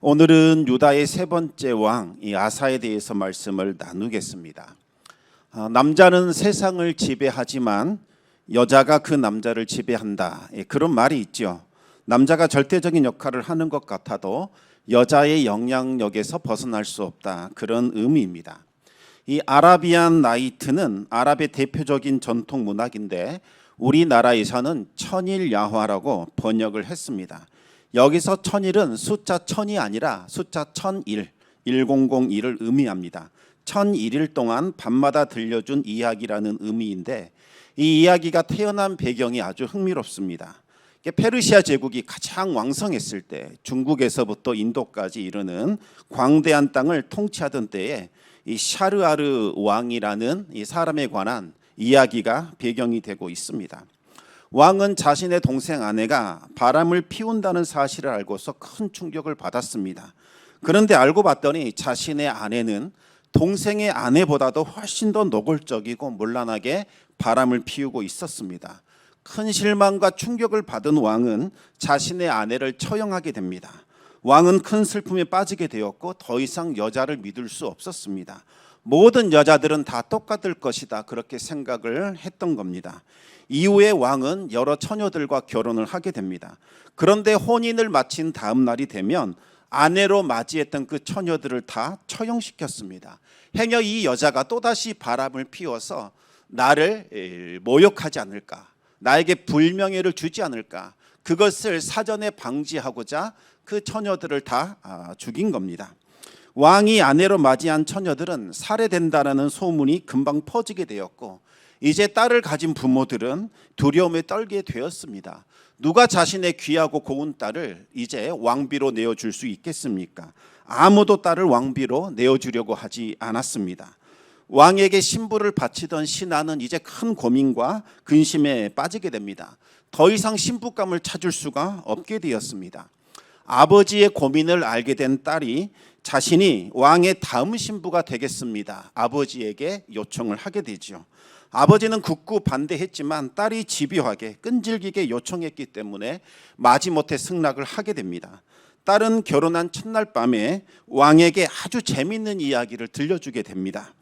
오늘은 유다의 세 번째 왕 아사에 대해서 말씀을 나누겠습니다. 남자는 세상을 지배하지만 여자가 그 남자를 지배한다. 그런 말이 있죠. 남자가 절대적인 역할을 하는 것 같아도 여자의 영향력에서 벗어날 수 없다. 그런 의미입니다. 이 아라비안 나이트는 아랍의 대표적인 전통 문학인데 우리나라에서는 천일야화라고 번역을 했습니다. 여기서 천일은 숫자 1000이 아니라 숫자 1001, 1001을 의미합니다. 1001일 동안 밤마다 들려준 이야기라는 의미인데 이 이야기가 태어난 배경이 아주 흥미롭습니다. 페르시아 제국이 가장 왕성했을 때 중국에서부터 인도까지 이르는 광대한 땅을 통치하던 때에 이 샤르아르 왕이라는 이 사람에 관한 이야기가 배경이 되고 있습니다. 왕은 자신의 동생 아내가 바람을 피운다는 사실을 알고서 큰 충격을 받았습니다. 그런데 알고 봤더니 자신의 아내는 동생의 아내보다도 훨씬 더 노골적이고 문란하게 바람을 피우고 있었습니다. 큰 실망과 충격을 받은 왕은 자신의 아내를 처형하게 됩니다. 왕은 큰 슬픔에 빠지게 되었고 더 이상 여자를 믿을 수 없었습니다. 모든 여자들은 다 똑같을 것이다, 그렇게 생각을 했던 겁니다. 이후에 왕은 여러 처녀들과 결혼을 하게 됩니다. 그런데 혼인을 마친 다음 날이 되면 아내로 맞이했던 그 처녀들을 다 처형시켰습니다. 행여 이 여자가 또다시 바람을 피워서 나를 모욕하지 않을까, 나에게 불명예를 주지 않을까, 그것을 사전에 방지하고자 그 처녀들을 다 죽인 겁니다. 왕이 아내로 맞이한 처녀들은 살해된다라는 소문이 금방 퍼지게 되었고 이제 딸을 가진 부모들은 두려움에 떨게 되었습니다. 누가 자신의 귀하고 고운 딸을 이제 왕비로 내어줄 수 있겠습니까? 아무도 딸을 왕비로 내어주려고 하지 않았습니다. 왕에게 신부를 바치던 신하는 이제 큰 고민과 근심에 빠지게 됩니다. 더 이상 신부감을 찾을 수가 없게 되었습니다. 아버지의 고민을 알게 된 딸이 자신이 왕의 다음 신부가 되겠습니다, 아버지에게 요청을 하게 되죠. 아버지는 굳고 반대했지만 딸이 집요하게 끈질기게 요청했기 때문에 마지못해 승낙을 하게 됩니다. 딸은 결혼한 첫날 밤에 왕에게 아주 재미있는 이야기를 들려주게 됩니다.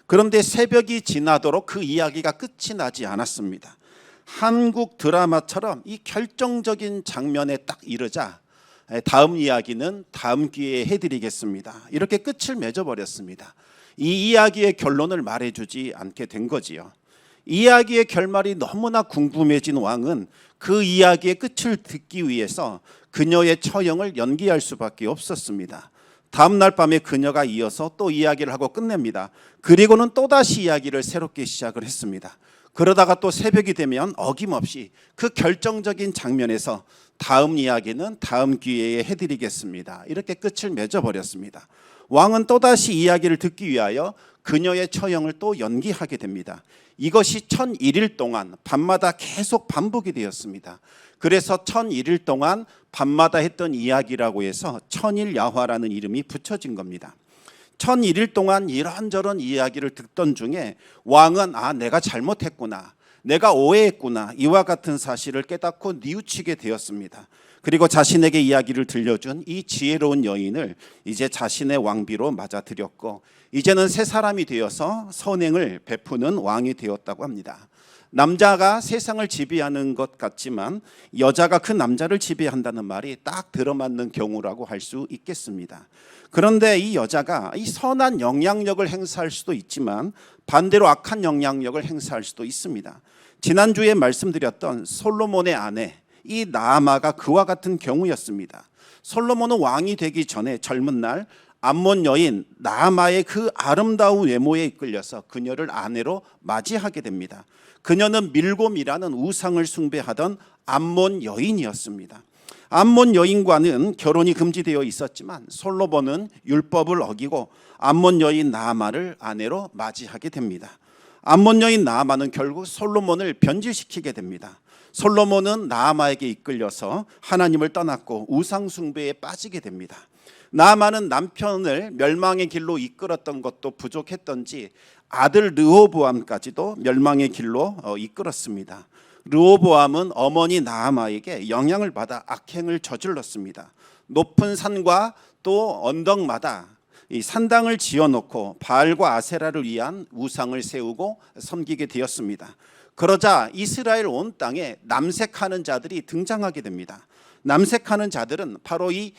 그런데 새벽이 지나도록 그 이야기가 끝이 나지 않았습니다. 한국 드라마처럼 이 결정적인 장면에 딱 이르자 다음 이야기는 다음 기회에 해드리겠습니다, 이렇게 끝을 맺어버렸습니다. 이 이야기의 결론을 말해주지 않게 된 거지요. 이야기의 결말이 너무나 궁금해진 왕은 그 이야기의 끝을 듣기 위해서 그녀의 처형을 연기할 수밖에 없었습니다. 다음 날 밤에 그녀가 이어서 또 이야기를 하고 끝냅니다. 그리고는 또다시 이야기를 새롭게 시작을 했습니다. 그러다가 또 새벽이 되면 어김없이 그 결정적인 장면에서 다음 이야기는 다음 기회에 해드리겠습니다, 이렇게 끝을 맺어버렸습니다. 왕은 또다시 이야기를 듣기 위하여 그녀의 처형을 또 연기하게 됩니다. 이것이 1001일 동안 밤마다 계속 반복이 되었습니다. 그래서 1001일 동안 밤마다 했던 이야기라고 해서 천일야화라는 이름이 붙여진 겁니다. 1001일 동안 이런저런 이야기를 듣던 중에 왕은 내가 잘못했구나, 내가 오해했구나, 이와 같은 사실을 깨닫고 뉘우치게 되었습니다. 그리고 자신에게 이야기를 들려준 이 지혜로운 여인을 이제 자신의 왕비로 맞아들였고 이제는 새 사람이 되어서 선행을 베푸는 왕이 되었다고 합니다. 남자가 세상을 지배하는 것 같지만 여자가 그 남자를 지배한다는 말이 딱 들어맞는 경우라고 할 수 있겠습니다. 그런데 이 여자가 이 선한 영향력을 행사할 수도 있지만 반대로 악한 영향력을 행사할 수도 있습니다. 지난주에 말씀드렸던 솔로몬의 아내 이 나아마가 그와 같은 경우였습니다. 솔로몬은 왕이 되기 전에 젊은 날 암몬 여인 나아마의 그 아름다운 외모에 이끌려서 그녀를 아내로 맞이하게 됩니다. 그녀는 밀곰이라는 우상을 숭배하던 암몬 여인이었습니다. 암몬 여인과는 결혼이 금지되어 있었지만 솔로몬은 율법을 어기고 암몬 여인 나아마를 아내로 맞이하게 됩니다. 암몬 여인 나아마는 결국 솔로몬을 변질시키게 됩니다. 솔로몬은 나아마에게 이끌려서 하나님을 떠났고 우상 숭배에 빠지게 됩니다. 나아마는 남편을 멸망의 길로 이끌었던 것도 부족했던지 아들 르호보암까지도 멸망의 길로 이끌었습니다. 르호보암은 어머니 나아마에게 영향을 받아 악행을 저질렀습니다. 높은 산과 또 언덕마다 이 산당을 지어놓고 바알과 아세라를 위한 우상을 세우고 섬기게 되었습니다. 그러자 이스라엘 온 땅에 남색하는 자들이 등장하게 됩니다. 남색하는 자들은 바로 이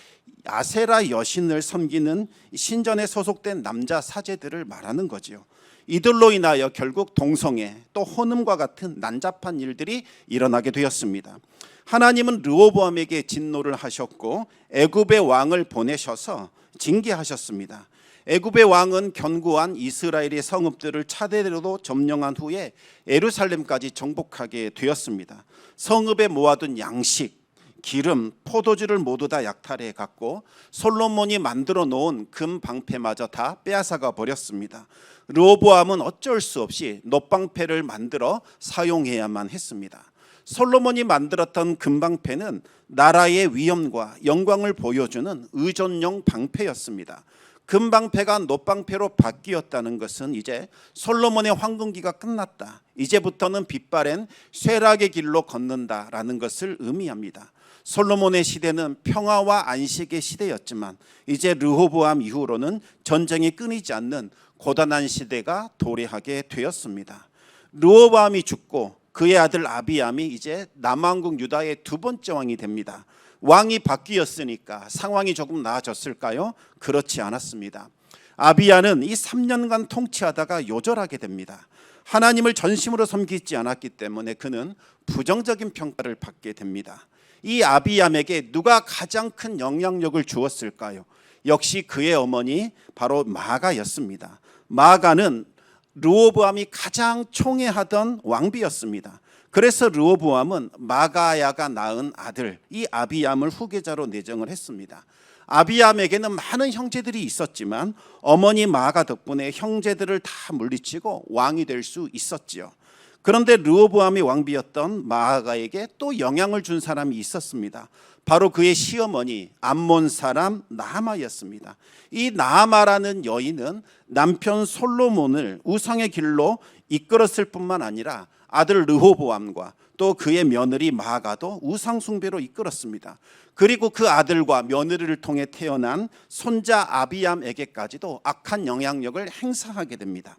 아세라 여신을 섬기는 신전에 소속된 남자 사제들을 말하는 거지요. 이들로 인하여 결국 동성애 또 혼음과 같은 난잡한 일들이 일어나게 되었습니다. 하나님은 르호보암에게 진노를 하셨고 애굽의 왕을 보내셔서 징계하셨습니다. 애굽의 왕은 견고한 이스라엘의 성읍들을 차례로 점령한 후에 예루살렘까지 정복하게 되었습니다. 성읍에 모아둔 양식, 기름, 포도주를 모두 다 약탈해 갔고 솔로몬이 만들어 놓은 금 방패마저 다 빼앗아가 버렸습니다. 르호보암은 어쩔 수 없이 놋방패를 만들어 사용해야만 했습니다. 솔로몬이 만들었던 금방패는 나라의 위엄과 영광을 보여주는 의존용 방패였습니다. 금방패가 놋방패로 바뀌었다는 것은 이제 솔로몬의 황금기가 끝났다, 이제부터는 빛바랜 쇠락의 길로 걷는다라는 것을 의미합니다. 솔로몬의 시대는 평화와 안식의 시대였지만 이제 르호보암 이후로는 전쟁이 끊이지 않는 고단한 시대가 도래하게 되었습니다. 르호보암이 죽고 그의 아들 아비암이 이제 남왕국 유다의 두 번째 왕이 됩니다. 왕이 바뀌었으니까 상황이 조금 나아졌을까요? 그렇지 않았습니다. 아비야는 이 3년간 통치하다가 요절하게 됩니다. 하나님을 전심으로 섬기지 않았기 때문에 그는 부정적인 평가를 받게 됩니다. 이 아비암에게 누가 가장 큰 영향력을 주었을까요? 역시 그의 어머니 바로 마아가였습니다. 마아가는 르호보암이 가장 총애하던 왕비였습니다. 그래서 르호보암은 마가야가 낳은 아들 이 아비암을 후계자로 내정을 했습니다. 아비암에게는 많은 형제들이 있었지만 어머니 마아가 덕분에 형제들을 다 물리치고 왕이 될 수 있었지요. 그런데 르호보암이 왕비였던 마아가에게 또 영향을 준 사람이 있었습니다. 바로 그의 시어머니 암몬 사람 나아마였습니다. 이 나아마라는 여인은 남편 솔로몬을 우상의 길로 이끌었을 뿐만 아니라 아들 르호보암과 또 그의 며느리 마아가도 우상 숭배로 이끌었습니다. 그리고 그 아들과 며느리를 통해 태어난 손자 아비암에게까지도 악한 영향력을 행사하게 됩니다.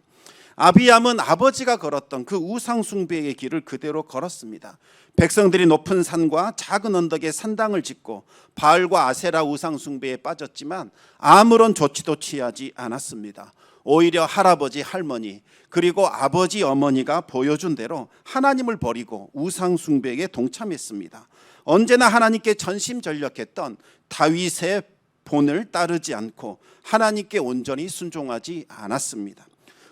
아비암은 아버지가 걸었던 그 우상 숭배의 길을 그대로 걸었습니다. 백성들이 높은 산과 작은 언덕에 산당을 짓고 바알과 아세라 우상 숭배에 빠졌지만 아무런 조치도 취하지 않았습니다. 오히려 할아버지, 할머니 그리고 아버지, 어머니가 보여준 대로 하나님을 버리고 우상 숭배에 동참했습니다. 언제나 하나님께 전심전력했던 다윗의 본을 따르지 않고 하나님께 온전히 순종하지 않았습니다.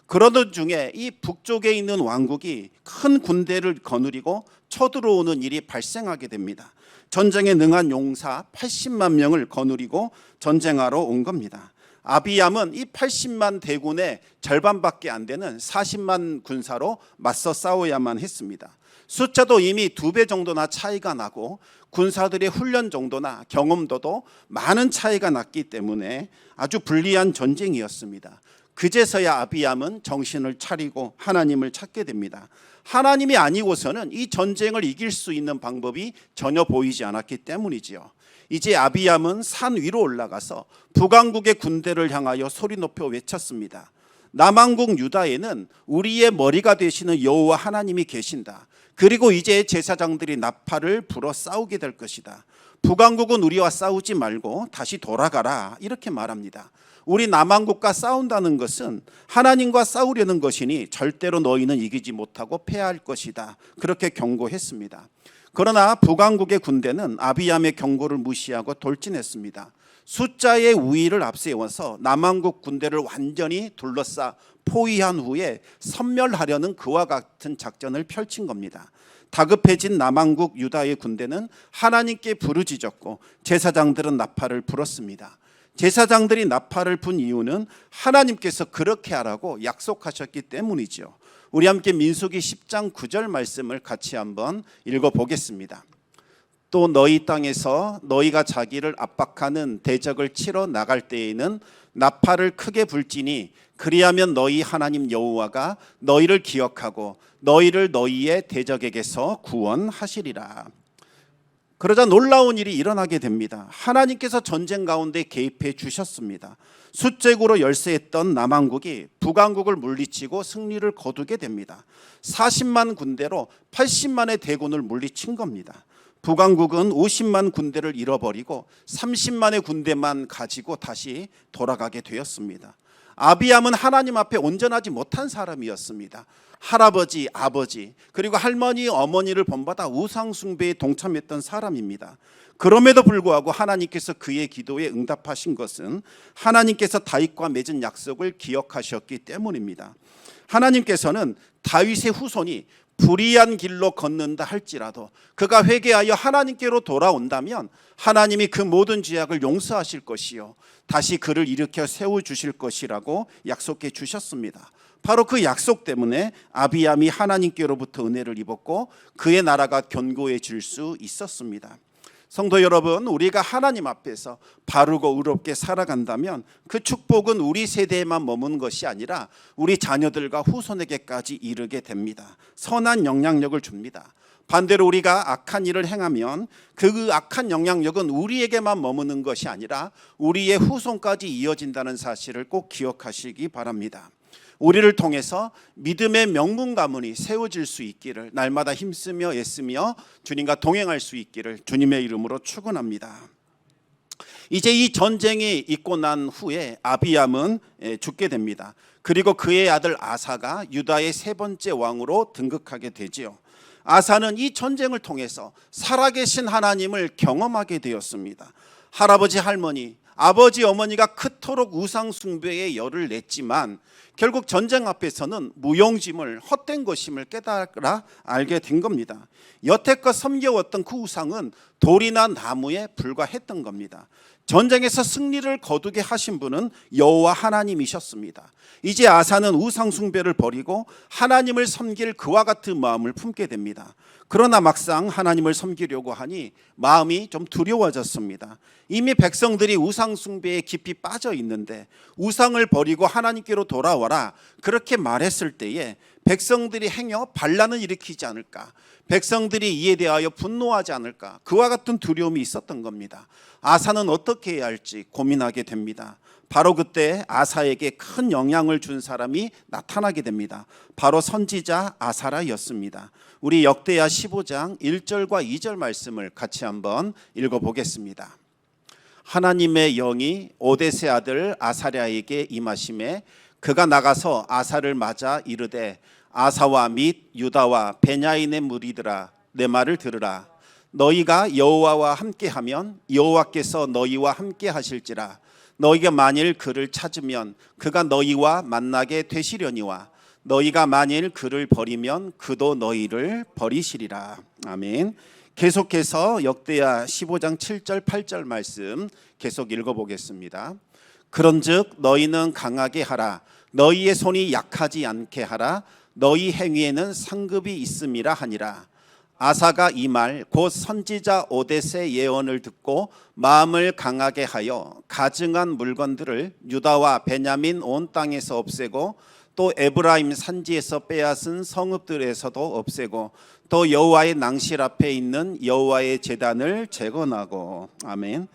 그러던 중에 이 북쪽에 있는 왕국이 큰 군대를 거느리고 쳐들어오는 일이 발생하게 됩니다. 전쟁에 능한 용사 80만 명을 거느리고 전쟁하러 온 겁니다. 아비암은 이 80만 대군의 절반밖에 안 되는 40만 군사로 맞서 싸워야만 했습니다. 숫자도 이미 2배 정도나 차이가 나고 군사들의 훈련 정도나 경험도도 많은 차이가 났기 때문에 아주 불리한 전쟁이었습니다. 그제서야 아비암은 정신을 차리고 하나님을 찾게 됩니다. 하나님이 아니고서는 이 전쟁을 이길 수 있는 방법이 전혀 보이지 않았기 때문이지요. 이제 아비암은 산 위로 올라가서 북왕국의 군대를 향하여 소리 높여 외쳤습니다. 남왕국 유다에는 우리의 머리가 되시는 여호와 하나님이 계신다. 그리고 이제 제사장들이 나팔을 불어 싸우게 될 것이다. 북왕국은 우리와 싸우지 말고 다시 돌아가라, 이렇게 말합니다. 우리 남왕국과 싸운다는 것은 하나님과 싸우려는 것이니 절대로 너희는 이기지 못하고 패할 것이다, 그렇게 경고했습니다. 그러나 북왕국의 군대는 아비암의 경고를 무시하고 돌진했습니다. 숫자의 우위를 앞세워서 남왕국 군대를 완전히 둘러싸 포위한 후에 섬멸하려는 그와 같은 작전을 펼친 겁니다. 다급해진 남왕국 유다의 군대는 하나님께 부르짖었고 제사장들은 나팔을 불었습니다. 제사장들이 나팔을 분 이유는 하나님께서 그렇게 하라고 약속하셨기 때문이죠. 우리 함께 민수기 10장 9절 말씀을 같이 한번 읽어보겠습니다. 또 너희 땅에서 너희가 자기를 압박하는 대적을 치러 나갈 때에는 나팔을 크게 불지니 그리하면 너희 하나님 여호와가 너희를 기억하고 너희를 너희의 대적에게서 구원하시리라. 그러자 놀라운 일이 일어나게 됩니다. 하나님께서 전쟁 가운데 개입해 주셨습니다. 숫제구로 열세했던 남왕국이 북왕국을 물리치고 승리를 거두게 됩니다. 40만 군대로 80만의 대군을 물리친 겁니다. 북왕국은 50만 군대를 잃어버리고 30만의 군대만 가지고 다시 돌아가게 되었습니다. 아비암은 하나님 앞에 온전하지 못한 사람이었습니다. 할아버지, 아버지, 그리고 할머니, 어머니를 본받아 우상 숭배에 동참했던 사람입니다. 그럼에도 불구하고 하나님께서 그의 기도에 응답하신 것은 하나님께서 다윗과 맺은 약속을 기억하셨기 때문입니다. 하나님께서는 다윗의 후손이 불의한 길로 걷는다 할지라도 그가 회개하여 하나님께로 돌아온다면 하나님이 그 모든 죄악을 용서하실 것이요 다시 그를 일으켜 세워주실 것이라고 약속해 주셨습니다. 바로 그 약속 때문에 아비암이 하나님께로부터 은혜를 입었고 그의 나라가 견고해질 수 있었습니다. 성도 여러분, 우리가 하나님 앞에서 바르고 의롭게 살아간다면 그 축복은 우리 세대에만 머문 것이 아니라 우리 자녀들과 후손에게까지 이르게 됩니다. 선한 영향력을 줍니다. 반대로 우리가 악한 일을 행하면 그 악한 영향력은 우리에게만 머무는 것이 아니라 우리의 후손까지 이어진다는 사실을 꼭 기억하시기 바랍니다. 우리를 통해서 믿음의 명문 가문이 세워질 수 있기를 날마다 힘쓰며 애쓰며 주님과 동행할 수 있기를 주님의 이름으로 축원합니다. 이제 이 전쟁이 있고 난 후에 아비암은 죽게 됩니다. 그리고 그의 아들 아사가 유다의 세 번째 왕으로 등극하게 되지요. 아사는 이 전쟁을 통해서 살아계신 하나님을 경험하게 되었습니다. 할아버지, 할머니, 아버지, 어머니가 그토록 우상 숭배에 열을 냈지만 결국 전쟁 앞에서는 무용심을 헛된 것임을 깨달아 알게 된 겁니다. 여태껏 섬겨왔던 그 우상은 돌이나 나무에 불과했던 겁니다. 전쟁에서 승리를 거두게 하신 분은 여호와 하나님이셨습니다. 이제 아사는 우상 숭배를 버리고 하나님을 섬길 그와 같은 마음을 품게 됩니다. 그러나 막상 하나님을 섬기려고 하니 마음이 좀 두려워졌습니다. 이미 백성들이 우상 숭배에 깊이 빠져 있는데 우상을 버리고 하나님께로 돌아와라 그렇게 말했을 때에 백성들이 행여 반란을 일으키지 않을까, 백성들이 이에 대하여 분노하지 않을까, 그와 같은 두려움이 있었던 겁니다. 아사는 어떻게 해야 할지 고민하게 됩니다. 바로 그때 아사에게 큰 영향을 준 사람이 나타나게 됩니다. 바로 선지자 아사랴였습니다. 우리 역대하 15장 1절과 2절 말씀을 같이 한번 읽어보겠습니다. 하나님의 영이 오뎃의 아들 아사랴에게 임하심에 그가 나가서 아사를 맞아 이르되 아사와 및 유다와 베냐인의 무리들아 내 말을 들으라. 너희가 여호와와 함께하면 여호와께서 너희와 함께하실지라. 너희가 만일 그를 찾으면 그가 너희와 만나게 되시려니와 너희가 만일 그를 버리면 그도 너희를 버리시리라. 아멘. 계속해서 역대하 15장 7절 8절 말씀 계속 읽어보겠습니다. 그런즉 너희는 강하게 하라. 너희의 손이 약하지 않게 하라. 너희 행위에는 상급이 있음이라 하니라. 아사가 이 말 곧 선지자 오뎃의 예언을 듣고 마음을 강하게 하여 가증한 물건들을 유다와 베냐민 온 땅에서 없애고 또 에브라임 산지에서 빼앗은 성읍들에서도 없애고 또 여호와의 낭실 앞에 있는 여호와의 제단을 재건하고. 아멘.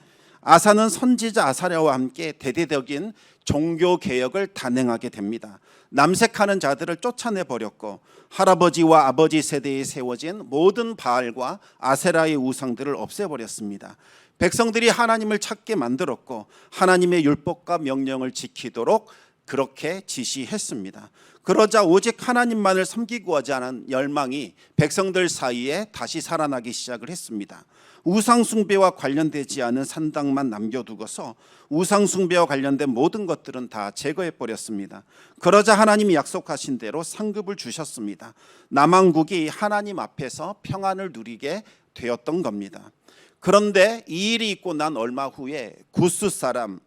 아사는 선지자 아사랴와 함께 대대적인 종교 개혁을 단행하게 됩니다. 남색하는 자들을 쫓아내 버렸고 할아버지와 아버지 세대에 세워진 모든 바알과 아세라의 우상들을 없애버렸습니다. 백성들이 하나님을 찾게 만들었고 하나님의 율법과 명령을 지키도록 그렇게 지시했습니다. 그러자 오직 하나님만을 섬기고 하지 않은 열망이 백성들 사이에 다시 살아나기 시작을 했습니다. 우상 숭배와 관련되지 않은 산당만 남겨두고서 우상 숭배와 관련된 모든 것들은 다 제거해 버렸습니다. 그러자 하나님이 약속하신 대로 상급을 주셨습니다. 남왕국이 하나님 앞에서 평안을 누리게 되었던 겁니다. 그런데 이 일이 있고 난 얼마 후에 구스 사람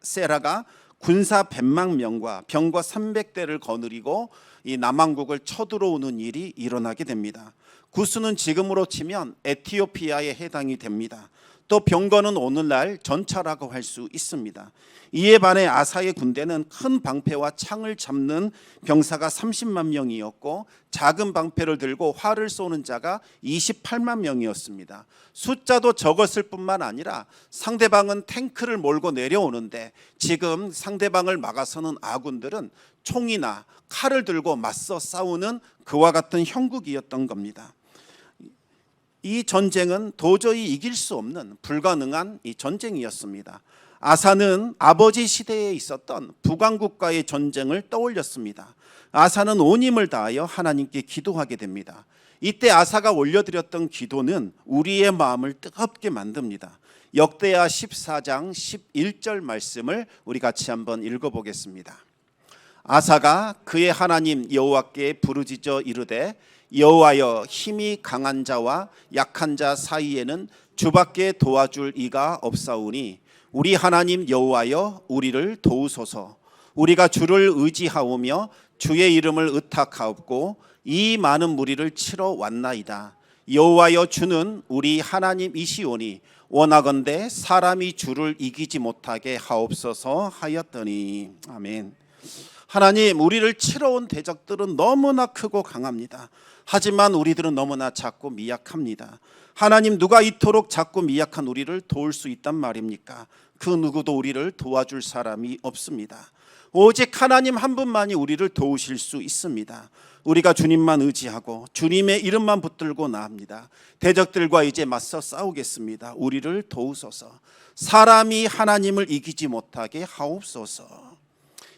세라가 군사 100만 명과 병거 300대를 거느리고 이 남왕국을 쳐들어오는 일이 일어나게 됩니다. 구스는 지금으로 치면 에티오피아에 해당이 됩니다. 또 병거는 오늘날 전차라고 할 수 있습니다. 이에 반해 아사의 군대는 큰 방패와 창을 잡는 병사가 30만 명이었고 작은 방패를 들고 활을 쏘는 자가 28만 명이었습니다. 숫자도 적었을 뿐만 아니라 상대방은 탱크를 몰고 내려오는데 지금 상대방을 막아서는 아군들은 총이나 칼을 들고 맞서 싸우는 그와 같은 형국이었던 겁니다. 이 전쟁은 도저히 이길 수 없는 불가능한 이 전쟁이었습니다. 아사는 아버지 시대에 있었던 북왕국과의 전쟁을 떠올렸습니다. 아사는 온 힘을 다하여 하나님께 기도하게 됩니다. 이때 아사가 올려드렸던 기도는 우리의 마음을 뜨겁게 만듭니다. 역대하 14장 11절 말씀을 우리 같이 한번 읽어보겠습니다. 아사가 그의 하나님 여호와께 부르짖어 이르되 여호와여, 힘이 강한 자와 약한 자 사이에는 주밖에 도와줄 이가 없사오니 우리 하나님 여호와여, 우리를 도우소서. 우리가 주를 의지하오며 주의 이름을 의탁하옵고 이 많은 무리를 치러 왔나이다. 여호와여, 주는 우리 하나님이시오니 원하건대 사람이 주를 이기지 못하게 하옵소서 하였더니. 아멘. 하나님, 우리를 치러 온 대적들은 너무나 크고 강합니다. 하지만 우리들은 너무나 작고 미약합니다. 하나님, 누가 이토록 작고 미약한 우리를 도울 수 있단 말입니까? 그 누구도 우리를 도와줄 사람이 없습니다. 오직 하나님 한 분만이 우리를 도우실 수 있습니다. 우리가 주님만 의지하고 주님의 이름만 붙들고 나옵니다. 대적들과 이제 맞서 싸우겠습니다. 우리를 도우소서. 사람이 하나님을 이기지 못하게 하옵소서.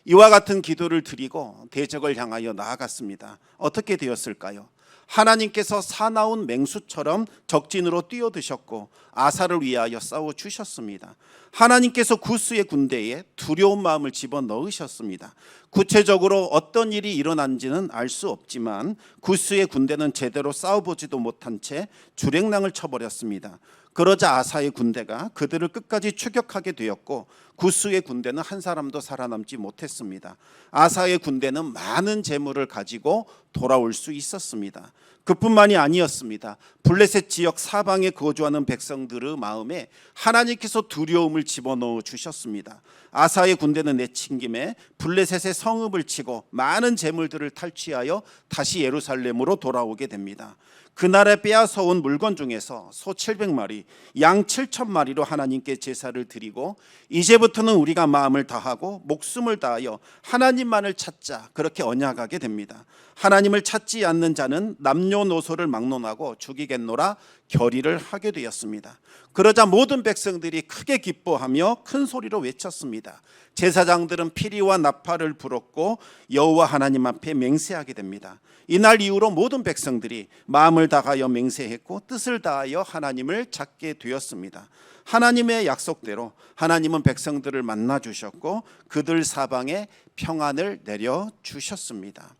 이와 같은 기도를 드리고 대적을 향하여 나아갔습니다. 어떻게 되었을까요? 하나님께서 사나운 맹수처럼 적진으로 뛰어드셨고 아사를 위하여 싸워주셨습니다. 하나님께서 구스의 군대에 두려운 마음을 집어넣으셨습니다. 구체적으로 어떤 일이 일어난지는 알 수 없지만 구스의 군대는 제대로 싸워보지도 못한 채 주랭랑을 쳐버렸습니다. 그러자 아사의 군대가 그들을 끝까지 추격하게 되었고 구스의 군대는 한 사람도 살아남지 못했습니다. 아사의 군대는 많은 재물을 가지고 돌아올 수 있었습니다. 그뿐만이 아니었습니다. 블레셋 지역 사방에 거주하는 백성들의 마음에 하나님께서 두려움을 집어넣어 주셨습니다. 아사의 군대는 내친 김에 블레셋의 성읍을 치고 많은 재물들을 탈취하여 다시 예루살렘으로 돌아오게 됩니다. 그날에 빼앗아온 물건 중에서 소 700마리, 양 7,000마리로 하나님께 제사를 드리고 이제부터는 우리가 마음을 다하고 목숨을 다하여 하나님만을 찾자, 그렇게 언약하게 됩니다. 하나님을 찾지 않는 자는 남녀노소를 막론하고 죽이겠노라 결의를 하게 되었습니다. 그러자 모든 백성들이 크게 기뻐하며 큰 소리로 외쳤습니다. 제사장들은 피리와 나팔을 불었고 여호와 하나님 앞에 맹세하게 됩니다. 이날 이후로 모든 백성들이 마음을 다하여 맹세했고 뜻을 다하여 하나님을 찾게 되었습니다. 하나님의 약속대로 하나님은 백성들을 만나 주셨고 그들 사방에 평안을 내려 주셨습니다.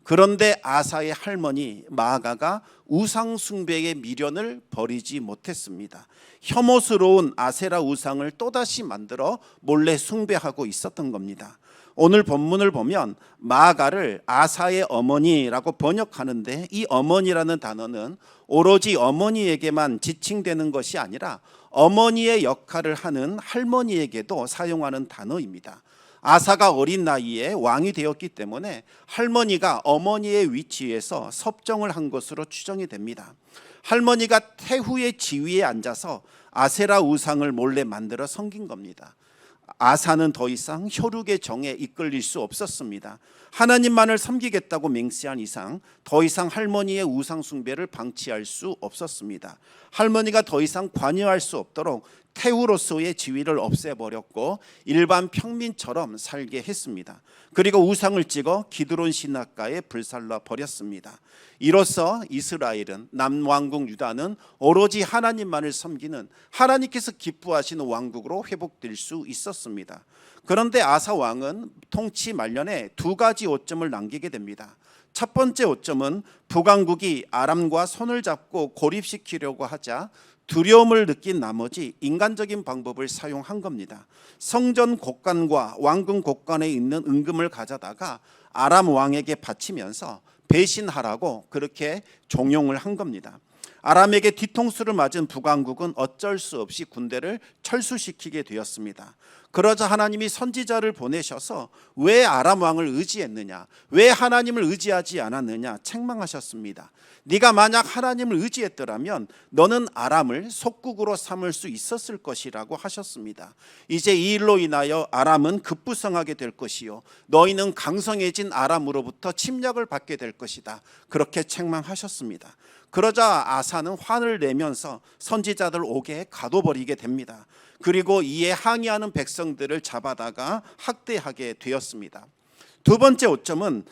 그런데 아사의 할머니 마아가가 우상 숭배의 미련을 버리지 못했습니다. 혐오스러운 아세라 우상을 또다시 만들어 몰래 숭배하고 있었던 겁니다. 오늘 본문을 보면 마아가를 아사의 어머니라고 번역하는데 이 어머니라는 단어는 오로지 어머니에게만 지칭되는 것이 아니라 어머니의 역할을 하는 할머니에게도 사용하는 단어입니다. 아사가 어린 나이에 왕이 되었기 때문에 할머니가 어머니의 위치에서 섭정을 한 것으로 추정이 됩니다. 할머니가 태후의 지위에 앉아서 아세라 우상을 몰래 만들어 섬긴 겁니다. 아사는 더 이상 혈육의 정에 이끌릴 수 없었습니다. 하나님만을 섬기겠다고 맹세한 이상 더 이상 할머니의 우상 숭배를 방치할 수 없었습니다. 할머니가 더 이상 관여할 수 없도록 태후로서의 지위를 없애버렸고 일반 평민처럼 살게 했습니다. 그리고 우상을 찍어 기드론 신학가에 불살라 버렸습니다. 이로써 이스라엘은 남왕국 유다는 오로지 하나님만을 섬기는 하나님께서 기뻐하시는 왕국으로 회복될 수 있었습니다. 그런데 아사 왕은 통치 말년에 두 가지 오점을 남기게 됩니다. 첫 번째 오점은 북왕국이 아람과 손을 잡고 고립시키려고 하자 두려움을 느낀 나머지 인간적인 방법을 사용한 겁니다. 성전 곡간과 왕궁 곡간에 있는 은금을 가져다가 아람 왕에게 바치면서 배신하라고 그렇게 종용을 한 겁니다. 아람에게 뒤통수를 맞은 북왕국은 어쩔 수 없이 군대를 철수시키게 되었습니다. 그러자 하나님이 선지자를 보내셔서 왜 아람 왕을 의지했느냐, 왜 하나님을 의지하지 않았느냐 책망하셨습니다. 네가 만약 하나님을 의지했더라면 너는 아람을 속국으로 삼을 수 있었을 것이라고 하셨습니다. 이제 이 일로 인하여 아람은 급부성하게 될 것이요 너희는 강성해진 아람으로부터 침략을 받게 될 것이다. 그렇게 책망하셨습니다. 그러자 아사는 화를 내면서 선지자들 옥에 가둬버리게 됩니다. 그리고 이에 항의하는 백성들을 잡아다가 학대하게 되었습니다. 두 번째 오점은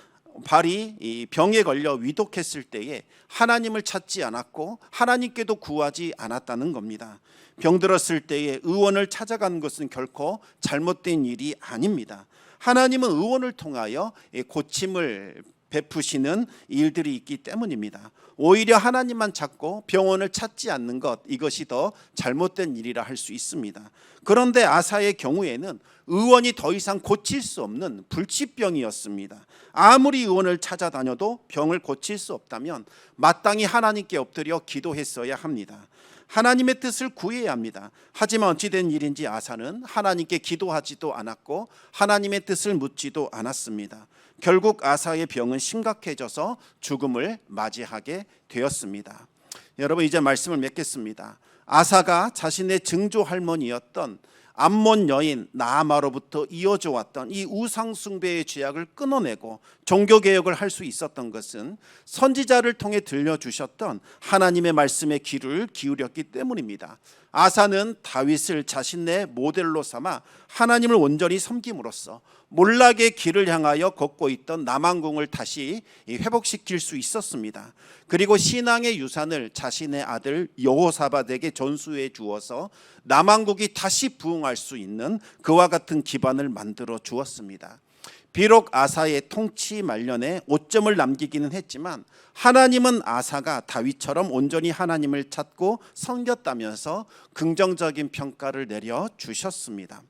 발이 이 병에 걸려 위독했을 때에 하나님을 찾지 않았고 하나님께도 구하지 않았다는 겁니다. 병들었을 때에 의원을 찾아간 것은 결코 잘못된 일이 아닙니다. 하나님은 의원을 통하여 고침을 베푸시는 일들이 있기 때문입니다. 오히려 하나님만 찾고 병원을 찾지 않는 것, 이것이 더 잘못된 일이라 할 수 있습니다. 그런데 아사의 경우에는 의원이 더 이상 고칠 수 없는 불치병이었습니다. 아무리 의원을 찾아다녀도 병을 고칠 수 없다면 마땅히 하나님께 엎드려 기도했어야 합니다. 하나님의 뜻을 구해야 합니다. 하지만 어찌된 일인지 아사는 하나님께 기도하지도 않았고 하나님의 뜻을 묻지도 않았습니다. 결국 아사의 병은 심각해져서 죽음을 맞이하게 되었습니다. 여러분, 이제 말씀을 맺겠습니다. 아사가 자신의 증조 할머니였던 암몬 여인 나아마로부터 이어져 왔던 이 우상 숭배의 죄악을 끊어내고 종교개혁을 할 수 있었던 것은 선지자를 통해 들려주셨던 하나님의 말씀에 귀를 기울였기 때문입니다. 아사는 다윗을 자신의 모델로 삼아 하나님을 온전히 섬김으로써 몰락의 길을 향하여 걷고 있던 남왕궁을 다시 회복시킬 수 있었습니다. 그리고 신앙의 유산을 자신의 아들 여호사밧에게 전수해 주어서 남왕국이 다시 부흥할 수 있는 그와 같은 기반을 만들어 주었습니다. 비록 아사의 통치 말년에 오점을 남기기는 했지만 하나님은 아사가 다윗처럼 온전히 하나님을 찾고 섬겼다면서 긍정적인 평가를 내려주셨습니다.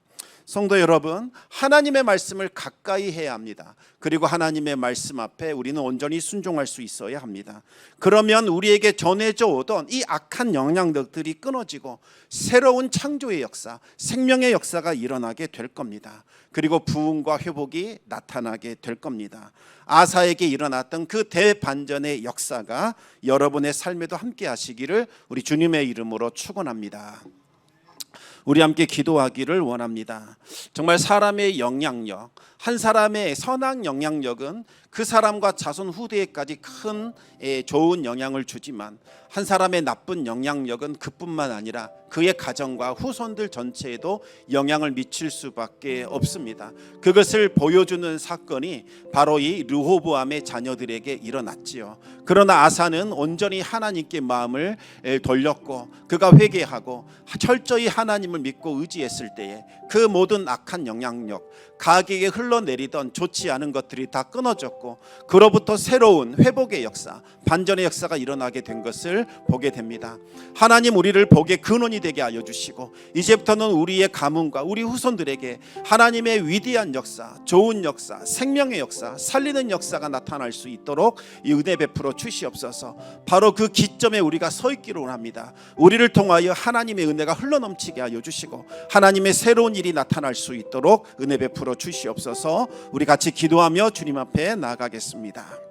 성도 여러분, 하나님의 말씀을 가까이 해야 합니다. 그리고 하나님의 말씀 앞에 우리는 온전히 순종할 수 있어야 합니다. 그러면 우리에게 전해져 오던 이 악한 영향력들이 끊어지고 새로운 창조의 역사, 생명의 역사가 일어나게 될 겁니다. 그리고 부흥과 회복이 나타나게 될 겁니다. 아사에게 일어났던 그 대반전의 역사가 여러분의 삶에도 함께 하시기를 우리 주님의 이름으로 축원합니다. 우리 함께 기도하기를 원합니다. 정말 사람의 영향력, 한 사람의 선한 영향력은 그 사람과 자손 후대에까지 큰 좋은 영향을 주지만 한 사람의 나쁜 영향력은 그뿐만 아니라 그의 가정과 후손들 전체에도 영향을 미칠 수밖에 없습니다. 그것을 보여주는 사건이 바로 이 르호보암의 자녀들에게 일어났지요. 그러나 아사는 온전히 하나님께 마음을 돌렸고 그가 회개하고 철저히 하나님을 믿고 의지했을 때에 그 모든 악한 영향력, 가게에 흘러내리던 좋지 않은 것들이 다 끊어졌고 그로부터 새로운 회복의 역사, 반전의 역사가 일어나게 된 것을 보게 됩니다. 하나님 우리를 복의 근원이 되게 하여 주시고 이제부터는 우리의 가문과 우리 후손들에게 하나님의 위대한 역사, 좋은 역사, 생명의 역사, 살리는 역사가 나타날 수 있도록 이 은혜 베풀어 주시옵소서. 바로 그 기점에 우리가 서 있기를 원합니다. 우리를 통하여 하나님의 은혜가 흘러넘치게 하여 주시고 하나님의 새로운 일이 나타날 수 있도록 은혜 베풀어 주시옵소서. 우리 같이 기도하며 주님 앞에 나아가겠습니다.